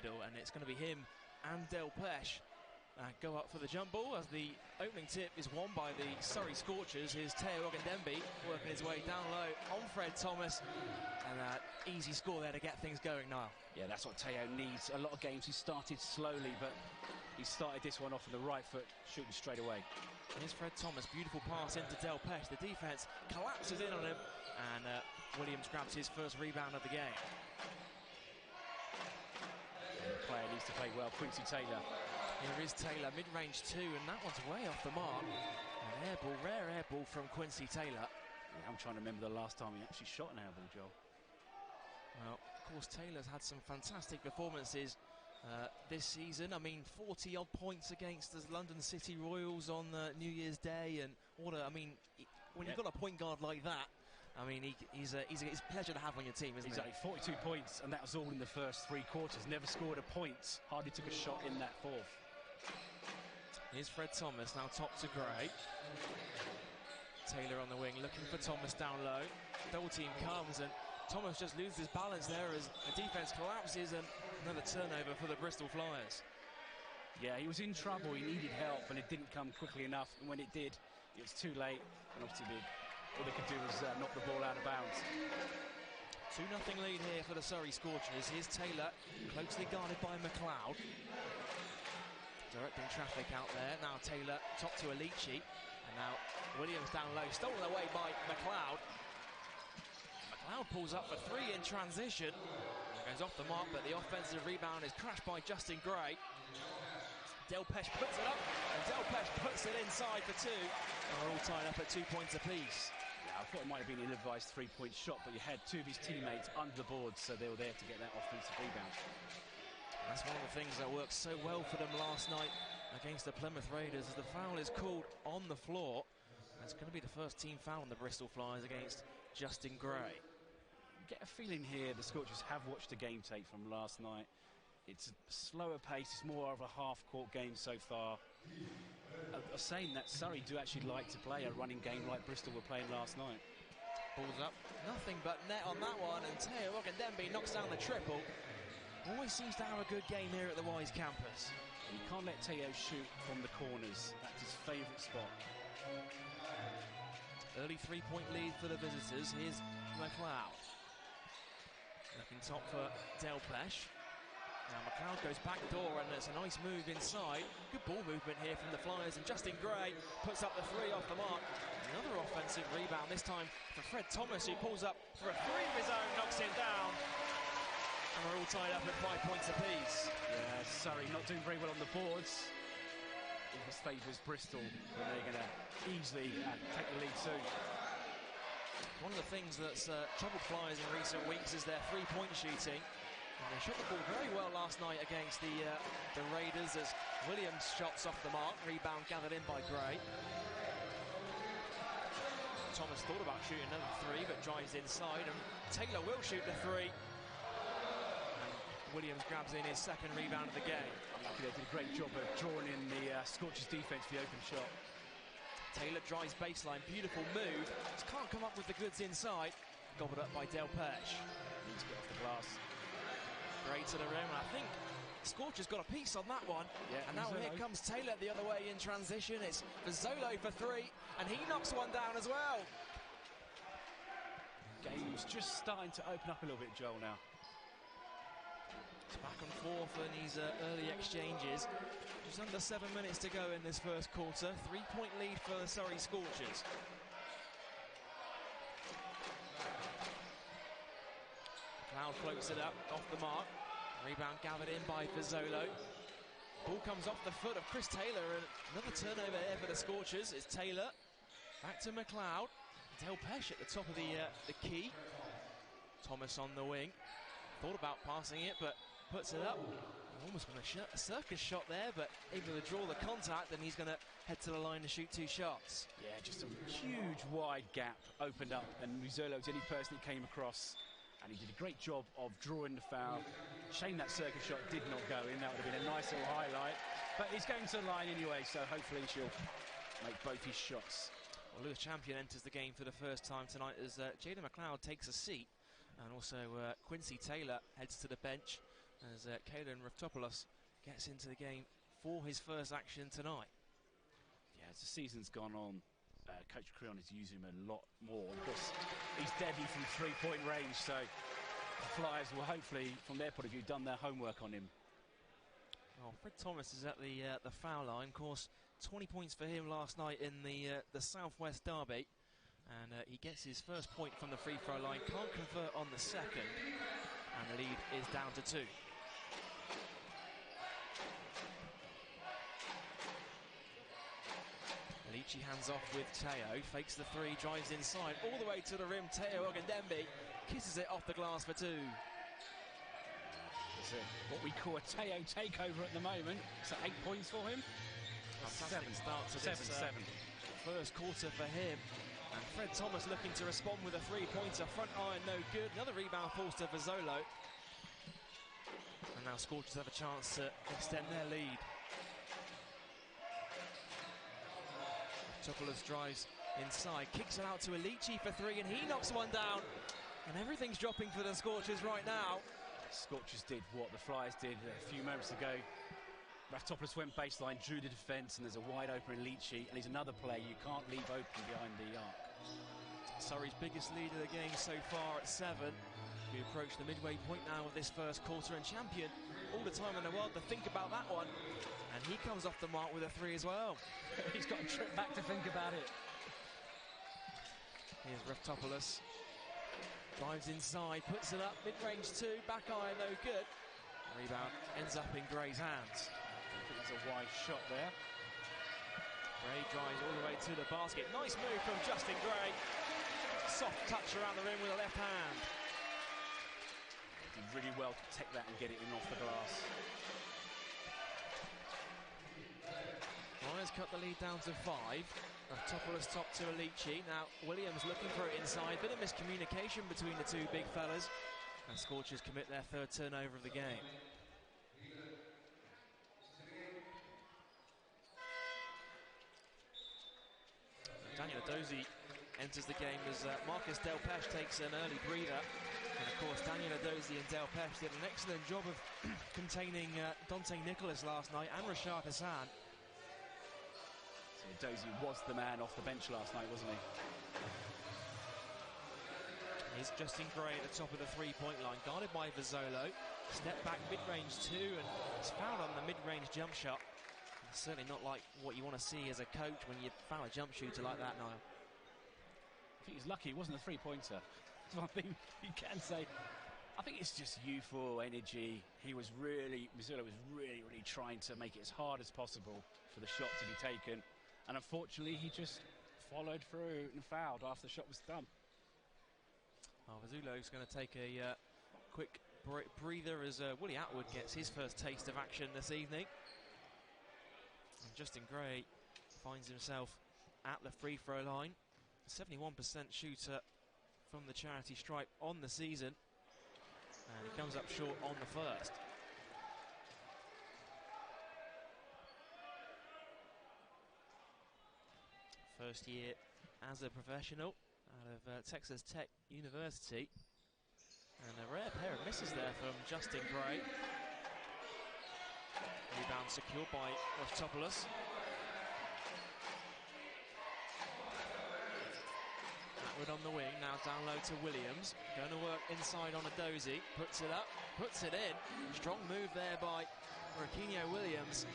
middle, and it's going to be him and Delpech go up for the jump ball, as the opening tip is won by the Surrey Scorchers. Here's Teo Ogendembe working his way down low on Fred Thomas, and easy score there to get things going, Niall. Yeah, that's what Teo needs. A lot of games he started slowly, but he started this one off with the right foot, shooting straight away. Here's Fred Thomas, beautiful pass into Delpech. The defence collapses in on him, and Williams grabs his first rebound of the game. And the player needs to play well, Quincy Taylor. Here is Taylor, mid-range 2, and that one's way off the mark. An air ball, rare air ball from Quincy Taylor. Yeah, I'm trying to remember the last time he actually shot an air ball, Joel. Well, of course, Taylor's had some fantastic performances this season. I mean, 40-odd points against the London City Royals on New Year's Day, and when you've got a point guard like that, I mean, he's a pleasure to have on your team, isn't exactly, 42 points, and that was all in the first 3 quarters. Never scored a point, hardly took a shot in that fourth. Here's Fred Thomas, now top to Gray. Taylor on the wing, looking for Thomas down low. Double team comes, and Thomas just loses his balance there as the defence collapses, and another turnover for the Bristol Flyers. Yeah, he was in trouble, he needed help, and it didn't come quickly enough, and when it did, it was too late, and obviously all they could do was knock the ball out of bounds. 2-0 lead here for the Surrey Scorchers. Here's Taylor, closely guarded by McLeod. Directing traffic out there. Now Taylor top to Alici, and now Williams down low, stolen away by McLeod. McLeod pulls up for 3 in transition. Goes off the mark, but the offensive rebound is crashed by Justin Gray. Delpech puts it up, and Delpech puts it inside for 2. And we're all tied up at 2 points apiece. Yeah, I thought it might have been an ill-advised 3-point shot, but you had 2 of his teammates under the board, so they were there to get that offensive rebound. That's one of the things that worked so well for them last night against the Plymouth Raiders, as the foul is called on the floor. It's going to be the first team foul on the Bristol Flyers against Justin Gray. Get a feeling here the Scorchers have watched the game tape from last night. It's a slower pace, it's more of a half-court game so far. I'm saying that Surrey do actually like to play a running game like Bristol were playing last night. Balls up, nothing but net on that one, and Teo Ogendembe knocks down the triple. Always seems to have a good game here at the Wise campus. You can't let Teo shoot from the corners. That's his favourite spot. Early 3-point lead for the visitors. Here's McLeod. Looking top for Delpech. Now McLeod goes back door, and it's a nice move inside. Good ball movement here from the Flyers, and Justin Gray puts up the 3 off the mark. Another offensive rebound, this time for Fred Thomas, who pulls up for a 3 of his own, knocks him down. And we're all tied up at 5 points apiece. Yeah, Surrey not doing very well on the boards. It just favours Bristol, and they're going to easily take the lead soon. One of the things that's troubled Flyers in recent weeks is their 3-point shooting. And they shot the ball very well last night against the Raiders, as Williams shots off the mark. Rebound gathered in by Gray. Thomas thought about shooting another 3, but drives inside, and Taylor will shoot the 3. Williams grabs in his second rebound of the game. They did a great job of drawing in the Scorchers defence for the open shot. Taylor drives baseline, beautiful move. Just can't come up with the goods inside. Gobbled up by Delpech. Needs to get off the glass. Great to the rim, and I think Scorchers got a piece on that one. Yeah, and now here comes Taylor the other way in transition. It's Zolo for 3, and he knocks one down as well. Game's just starting to open up a little bit, Joel, now. It's back and forth in these early exchanges. Just under 7 minutes to go in this first quarter. 3-point lead for the Surrey Scorchers. McLeod floats it up off the mark. Rebound gathered in by Fazolo. Ball comes off the foot of Chris Taylor, and another turnover here for the Scorchers. It's Taylor back to McLeod. Delpech at the top of the key. Thomas on the wing. Thought about passing it, but puts it up. Almost going to a circus shot there, but able to draw the contact, and he's going to head to the line to shoot 2 shots. Yeah, just a huge wide gap opened up, and Rizzolo was the only person that came across, and he did a great job of drawing the foul. Shame that circus shot did not go in. That would have been a nice little highlight, but he's going to the line anyway, so hopefully she'll make both his shots. Well, Lewis Champion enters the game for the first time tonight as Jaden McLeod takes a seat, and also Quincy Taylor heads to the bench as Kalen Raftopoulos gets into the game for his first action tonight. Yeah, as the season's gone on, Coach Creon is using him a lot more. Of course, he's deadly from three-point range, so the Flyers will hopefully, from their point of view, done their homework on him. Well, Fred Thomas is at the foul line. Of course, 20 points for him last night in the Southwest Derby. And he gets his first point from the free throw line. Can't convert on the second. And the lead is down to 2. Alici hands off with Teo. Fakes the 3, drives inside. All the way to the rim. Teo Ogundembe kisses it off the glass for 2. What we call a Teo takeover at the moment. So 8 points for him. Fantastic start to this first quarter for him. And Fred Thomas looking to respond with a 3-pointer. Front iron, no good. Another rebound falls to Vazolo. And now Scorchers have a chance to extend their lead. Topoulos drives inside, kicks it out to Alici for 3, and he knocks one down. And everything's dropping for the Scorchers right now. Scorchers did what the Flyers did a few moments ago. Raftopoulos went baseline, drew the defence, and there's a wide open Alici, and he's another player you can't leave open behind the arc. Surrey's biggest lead of the game so far at 7. We approach the midway point now of this first quarter, and Champion all the time in the world to think about that one. And he comes off the mark with a 3 as well. He's got a trip back to think about it. Here's Raftopoulos. Drives inside, puts it up, mid-range 2, back iron, no good. Rebound ends up in Gray's hands. I think it's a wide shot there. Gray drives all the way to the basket. Nice move from Justin Gray. Soft touch around the rim with a left hand. Did really well to take that and get it in off the glass. Flyers cut the lead down to 5. Raftopoulos top to Alici. Now Williams looking for it inside. Bit of miscommunication between the two big fellas. And Scorchers commit their 3rd turnover of the game. Daniel Adozi enters the game as Marcus Delpeche takes an early breather. And of course, Daniel Adozi and Delpeche did an excellent job of containing Dante Nicholas last night and Rashad Hassan. So Adozi was the man off the bench last night, wasn't he? Here's Justin Gray at the top of the 3-point line, guarded by Vazolo. Step back, mid-range 2, and he's fouled on the mid-range jump shot. It's certainly not like what you want to see as a coach when you foul a jump shooter like that, Niall. I think he's lucky it wasn't a 3-pointer. That's one thing you can say. I think it's just youthful energy. Vazolo was really trying to make it as hard as possible for the shot to be taken. And unfortunately, he just followed through and fouled after the shot was done. Vazolo's going to take a quick breather as Willie Atwood gets his first taste of action this evening. And Justin Gray finds himself at the free throw line. 71% shooter from the charity stripe on the season. And he comes up short on the first. First year as a professional out of Texas Tech University. And a rare pair of misses there from Justin Gray. Rebound secured by Raftopoulos. Atwood on the wing, now down low to Williams. Going to work inside on Adozi. Puts it up, puts it in. Strong move there by Raquinho Williams.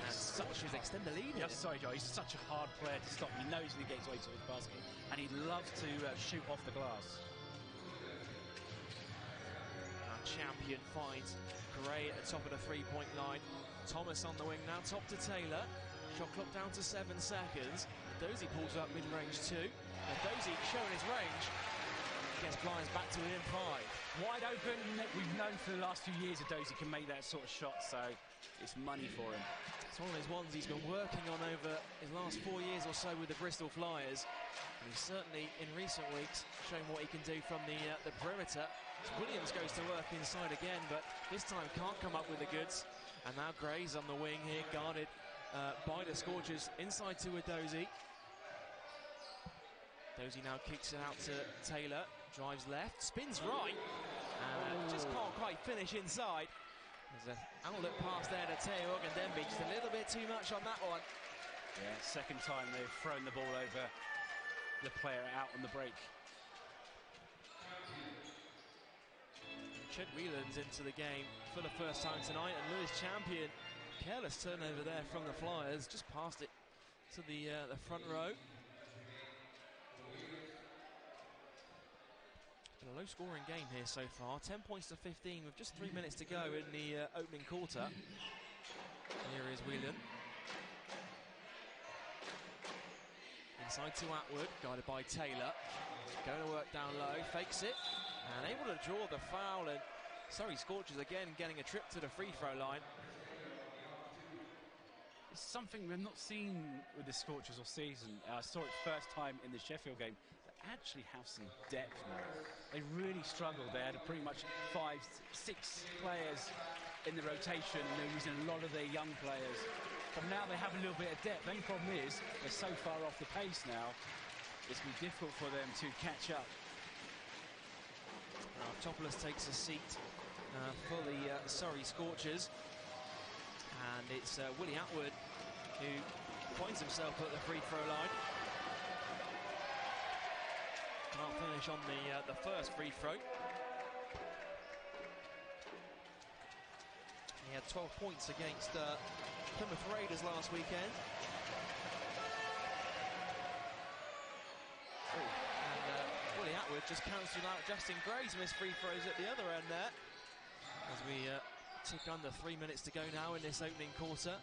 And Scorchers extend the lead. Yes, sorry, Joe. He's such a hard player to stop. He knows when he gets away to his basket, and he loves to shoot off the glass. Champion finds Gray at the top of the 3-point line. Thomas on the wing now, top to Taylor. Shot clock down to 7 seconds. Adozi pulls up mid-range 2. Adozi showing his range. Gets Flyers back to within 5. Wide open. We've known for the last few years Adozi can make that sort of shot, so it's money for him. It's one of those ones he's been working on over his last 4 years or so with the Bristol Flyers. And he's certainly, in recent weeks, shown what he can do from the perimeter. Williams goes to work inside again, but this time can't come up with the goods. And now Gray's on the wing here, guarded by the Scorchers. Inside to Adozi. Adozi now kicks it out to Taylor. Drives left, spins right. Just can't quite finish inside. There's an outlet pass there to Teo Ogundembe, just a little bit too much on that one. Yeah, second time they've thrown the ball over the player out on the break. Ched Whelan's into the game for the first time tonight, and Lewis Champion, careless turnover there from the Flyers, just passed it to the front row. Been a low-scoring game here so far. 10 points to 15 with just 3 minutes to go in the opening quarter. Here is Whelan. Inside to Atwood, guided by Taylor. Going to work down low, fakes it, and able to draw the foul. And Surrey Scorchers again getting a trip to the free throw line. It's something we've not seen with the Scorchers all season. I saw it first time in the Sheffield game. They actually have some depth now. They really struggled. They had pretty much 5, 6 players in the rotation, and they're using a lot of their young players. But now they have a little bit of depth. The only problem is they're so far off the pace now, it's going to be difficult for them to catch up. Topoulos takes a seat for the Surrey Scorchers. And it's Willie Atwood who finds himself at the free throw line. Can't finish on the first free throw. He had 12 points against Plymouth Raiders last weekend. And Willie Atwood just cancelled out Justin Gray's missed free throws at the other end there. As we tick under 3 minutes to go now in this opening quarter.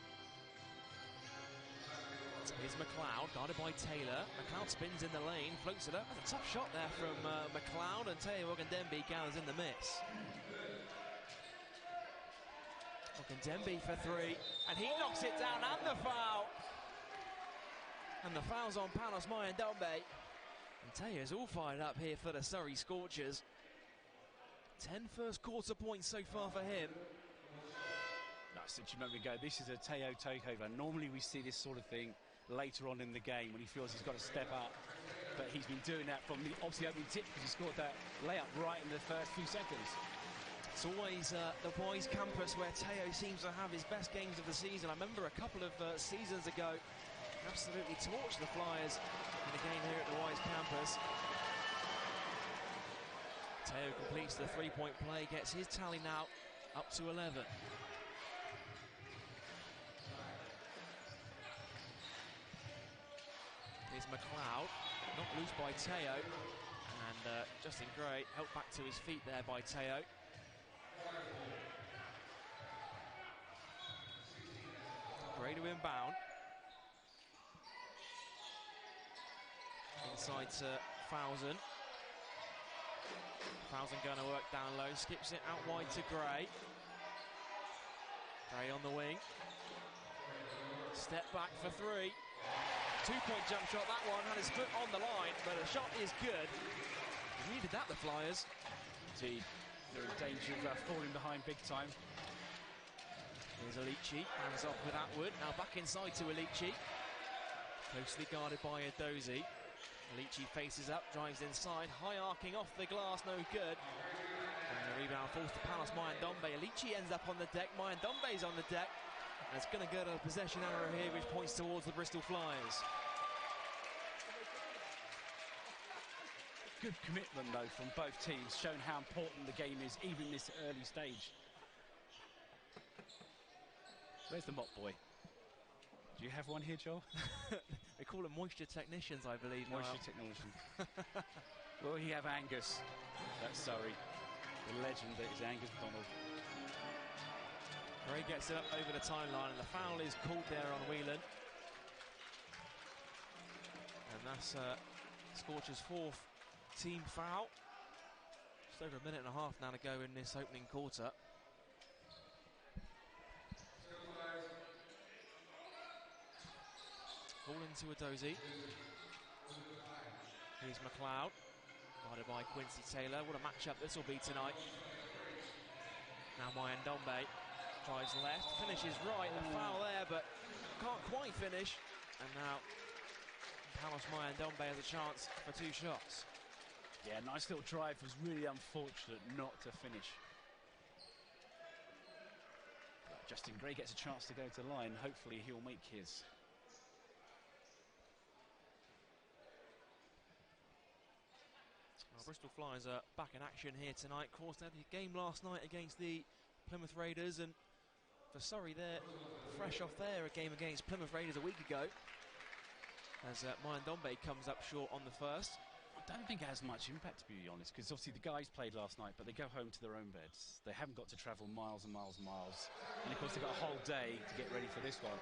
Here's McLeod, guarded by Taylor. McLeod spins in the lane, floats it up. That's a tough shot there from McLeod, and Teo Ogundembe gathers in the miss. Ogundembe for 3, and he knocks it down, and the foul. And the foul's on Panos Mayendombe. And Teo's all fired up here for the Surrey Scorchers. 10 first quarter points so far for him. Since you remember ago, this is a Teo takeover. Normally we see this sort of thing later on in the game when he feels he's got to step up. But he's been doing that from the obviously opening tip because he scored that layup right in the first few seconds. It's always the boys' campus where Teo seems to have his best games of the season. I remember a couple of seasons ago, absolutely torched the Flyers in a game here at the Wise campus. Teo completes the three-point play, gets his tally now up to 11. Here's McLeod, knocked loose by Teo, and Justin Gray helped back to his feet there by Teo. Gray to inbound. Inside to Fowson. Fowson going to work down low, skips it out wide to Gray. Gray on the wing. Step back for 3. 2-point jump shot, that one had his foot on the line, but the shot is good. They needed that, the Flyers. Indeed, they're in danger of falling behind big time. Here's Alici, hands off with Atwood, now back inside to Alici. Closely guarded by Edozie. Alici faces up, drives inside, high arcing off the glass, no good. And the rebound falls to Panos Mayendombe. Alici ends up on the deck, Mayendombe's on the deck. And it's going to go to a possession error here, which points towards the Bristol Flyers. Good commitment, though, from both teams, showing how important the game is, even in this early stage. Where's the mop boy? Do you have one here, Joel? They call them moisture technicians, I believe. Moisture technician. Well, you have Angus. That's Surrey. The legend that is Angus Donald. Gray gets it up over the timeline, and the foul is called there on Whelan. And that's Scorchers' 4th team foul. Just over a minute and a half now to go in this opening quarter. Ball into Edozie. Here's McLeod, guarded by Quincy Taylor. What a matchup this will be tonight. Now Mayendombe drives left, finishes right, the foul there, but can't quite finish. And now Panos Mayendombe has a chance for 2 shots. Yeah, nice little drive, was really unfortunate not to finish. Justin Gray gets a chance to go to the line. Hopefully he'll make his. Well, Bristol Flyers are back in action here tonight. Of course, they had the game last night against the Plymouth Raiders, and for Surrey, they're fresh off a game against Plymouth Raiders a week ago, as Mayan Dombe comes up short on the first. I don't think it has much impact, to be honest, because obviously the guys played last night, but they go home to their own beds. They haven't got to travel miles and miles and miles, and of course they've got a whole day to get ready for this one.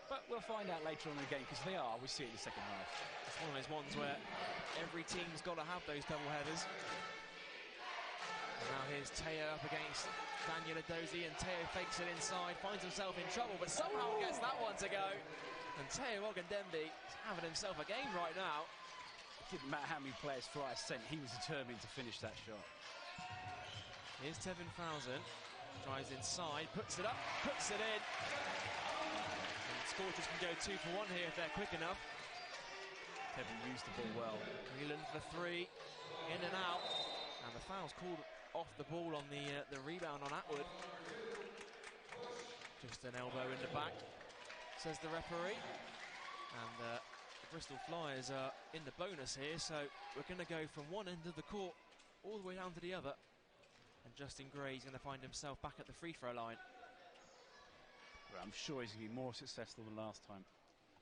But we'll find out later on in the game, because they are. We see it in the second half. It's one of those ones where every team's got to have those double headers. And now here's Teo up against Daniel Edozie, and Teo fakes it inside, finds himself in trouble, but somehow gets that one to go. And Teo Ogundenbi is having himself a game right now. It didn't matter how many players Flyers sent, he was determined to finish that shot. Here's Tevin Fowson, drives inside, puts it up, puts it in. And Scorchers can go 2 for 1 here if they're quick enough. Tevin used the ball well. Whelan for 3, in and out. And the foul's called off the ball on the rebound on Atwood. Just an elbow in the back, says the referee. And the Bristol Flyers are in the bonus here, so we're going to go from one end of the court all the way down to the other. And Justin Gray's going to find himself back at the free throw line. Well, I'm sure he's going to be more successful than last time.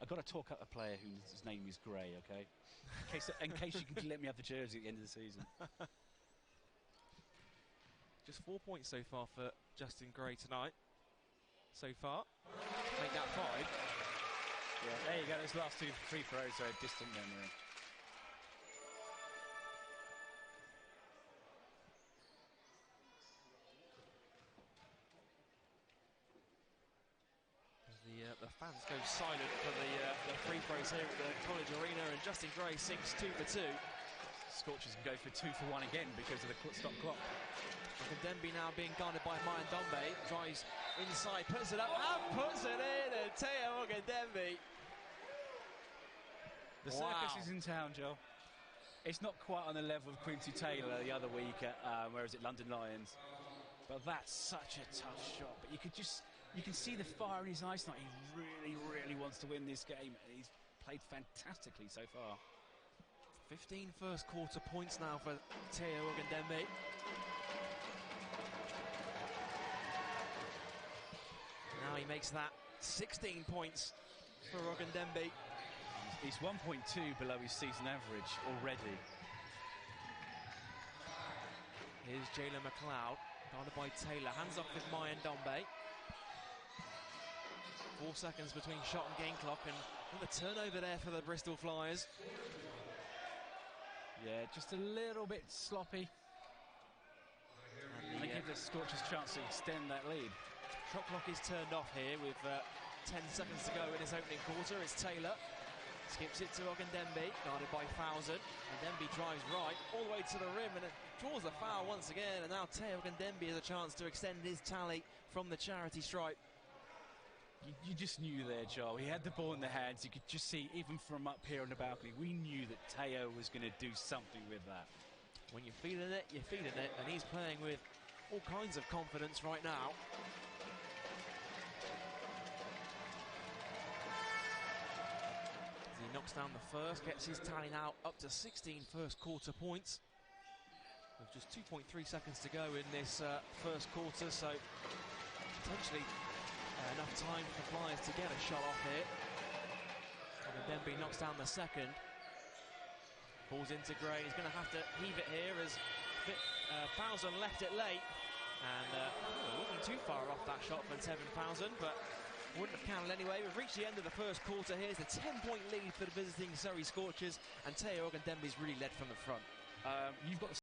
I've got to talk up a player whose name is Gray, okay? In case you can let me have the jersey at the end of the season. Just 4 points so far for Justin Gray tonight. So far, make that 5. Yeah, there you go. Those last 2 free throws are a distant memory. The fans go silent for the free throws here at the College Arena, and Justin Gray sinks 2 for 2. Scorchers can go for 2 for 1 again because of the stop clock. Ogundenbi now being guarded by Mayan Dombe, drives inside, puts it up, and puts it in, and Teo Ogundenbi. The circus is in town, Joel. It's not quite on the level of Quincy Taylor the other week at, where is it, London Lions. But that's such a tough shot. But you can see the fire in his eyes tonight. He really, really wants to win this game. He's played fantastically so far. 15 first quarter points now for Teo Ogundenbi. Now he makes that 16 points for Ogundenbi. He's 1.2 below his season average already. Here's Jalen McLeod, guarded by Taylor. Hands off with Mayan Dombe. 4 seconds between shot and game clock, and another turnover there for the Bristol Flyers. Yeah, just a little bit sloppy. And they give the Scorchers a chance to extend that lead. Shot clock is turned off here with 10 seconds to go in his opening quarter. It's Taylor. Skips it to Ogundenbi, guarded by Fowson. Ogundenbi drives right, all the way to the rim, and it draws a foul once again. And now Teo Ogundenbi has a chance to extend his tally from the charity stripe. You just knew there, Joel. He had the ball in the hands. You could just see, even from up here on the balcony, we knew that Teo was going to do something with that. When you're feeling it, you're feeling it, and he's playing with all kinds of confidence right now. As he knocks down the first, gets his tally now up to 16 first quarter points. With just 2.3 seconds to go in this first quarter, so potentially enough time for Flyers to get a shot off here. Ogundenbi knocks down the second. Falls into Gray. He's going to have to heave it here as Fowson left it late. And wasn't too far off that shot from Tevin Fowson, but wouldn't have counted anyway. We've reached the end of the first quarter. Here's the 10-point lead for the visiting Surrey Scorchers, and Teo Ogundenbi's really led from the front. You've got